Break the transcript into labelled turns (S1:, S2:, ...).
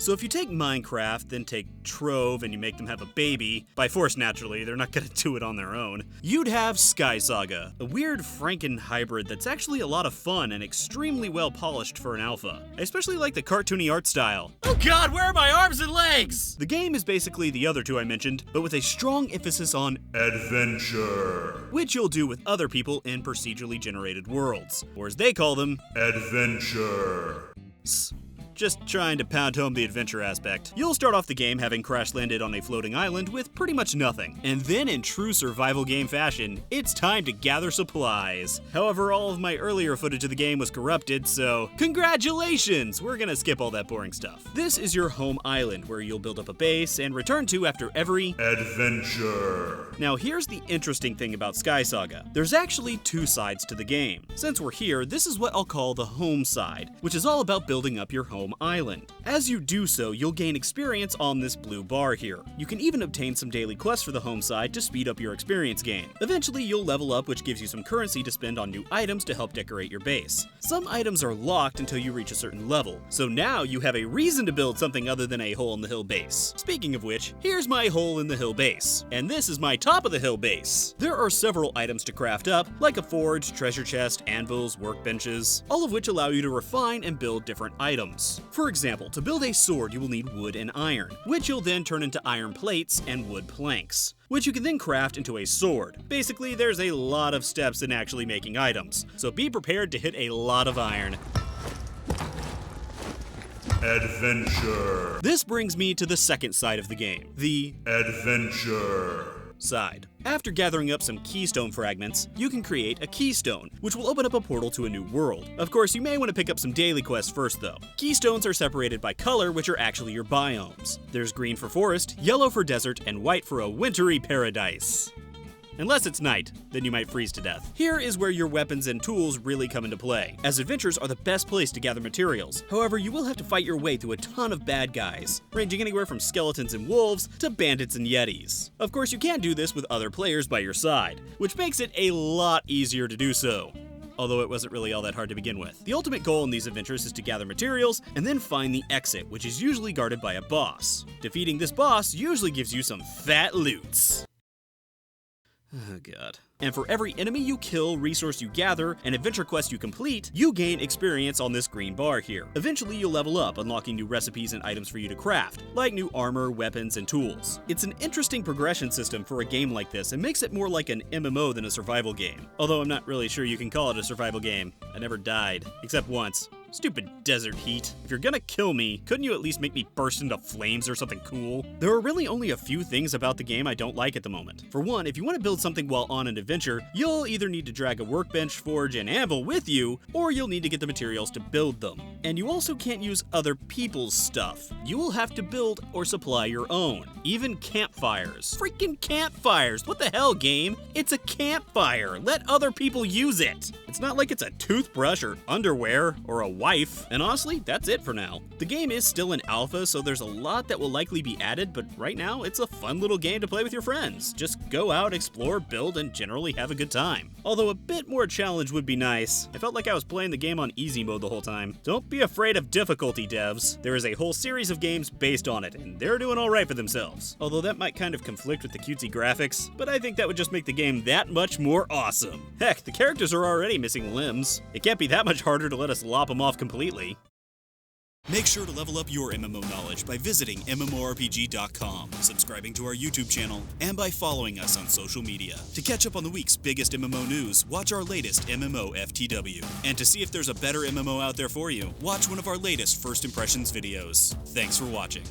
S1: So if you take Minecraft, then take Trove and you make them have a baby, by force naturally, they're not gonna do it on their own, you'd have SkySaga, a weird Franken hybrid that's actually a lot of fun and extremely well polished for an alpha. I especially like the cartoony art style. Oh god, where are my arms and legs? The game is basically the other two I mentioned, but with a strong emphasis on adventure, which you'll do with other people in procedurally generated worlds, or as they call them, adventure. Just trying to pound home the adventure aspect. You'll start off the game having crash landed on a floating island with pretty much nothing. And then in true survival game fashion, it's time to gather supplies. However, all of my earlier footage of the game was corrupted, so congratulations! We're gonna skip all that boring stuff. This is your home island where you'll build up a base and return to after every adventure. Now here's the interesting thing about SkySaga. There's actually two sides to the game. Since we're here, this is what I'll call the home side, which is all about building up your home island. As you do so, you'll gain experience on this blue bar here. You can even obtain some daily quests for the home side to speed up your experience gain. Eventually, you'll level up, which gives you some currency to spend on new items to help decorate your base. Some items are locked until you reach a certain level, so now you have a reason to build something other than a hole-in-the-hill base. Speaking of which, here's my hole-in-the-hill base, and this is my top-of-the-hill base. There are several items to craft up, like a forge, treasure chest, anvils, workbenches, all of which allow you to refine and build different items. For example, to build a sword you will need wood and iron, which you'll then turn into iron plates and wood planks, which you can then craft into a sword. Basically, there's a lot of steps in actually making items, so be prepared to hit a lot of iron. Adventure. This brings me to the second side of the game, the adventure side. After gathering up some keystone fragments, you can create a keystone, which will open up a portal to a new world. Of course, you may want to pick up some daily quests first though. Keystones are separated by color, which are actually your biomes. There's green for forest, yellow for desert, and white for a wintry paradise. Unless it's night, then you might freeze to death. Here is where your weapons and tools really come into play, as adventures are the best place to gather materials. However, you will have to fight your way through a ton of bad guys, ranging anywhere from skeletons and wolves to bandits and yetis. Of course, you can do this with other players by your side, which makes it a lot easier to do so. Although it wasn't really all that hard to begin with. The ultimate goal in these adventures is to gather materials and then find the exit, which is usually guarded by a boss. Defeating this boss usually gives you some fat loots. Oh god. And for every enemy you kill, resource you gather, and adventure quest you complete, you gain experience on this green bar here. Eventually you'll level up, unlocking new recipes and items for you to craft, like new armor, weapons, and tools. It's an interesting progression system for a game like this and makes it more like an MMO than a survival game. Although I'm not really sure you can call it a survival game. I never died, except once. Stupid desert heat. If you're gonna kill me, couldn't you at least make me burst into flames or something cool? There are really only a few things about the game I don't like at the moment. For one, if you want to build something while on an adventure, you'll either need to drag a workbench, forge, and anvil with you, or you'll need to get the materials to build them. And you also can't use other people's stuff. You will have to build or supply your own. Even campfires. Freaking campfires! What the hell, game? It's a campfire! Let other people use it! It's not like it's a toothbrush or underwear or a wife. And honestly, that's it for now. The game is still in alpha, so there's a lot that will likely be added, but right now, it's a fun little game to play with your friends. Just go out, explore, build, and generally have a good time. Although a bit more challenge would be nice. I felt like I was playing the game on easy mode the whole time. Don't be afraid of difficulty, devs. There is a whole series of games based on it, and they're doing alright for themselves. Although that might kind of conflict with the cutesy graphics, but I think that would just make the game that much more awesome. Heck, the characters are already missing limbs. It can't be that much harder to let us lop them off completely. Make sure to level up your MMO knowledge by visiting MMORPG.com, subscribing to our YouTube channel, and by following us on social media. To catch up on the week's biggest MMO news, watch our latest MMO FTW. And to see if there's a better MMO out there for you, watch one of our latest First Impressions videos. Thanks for watching.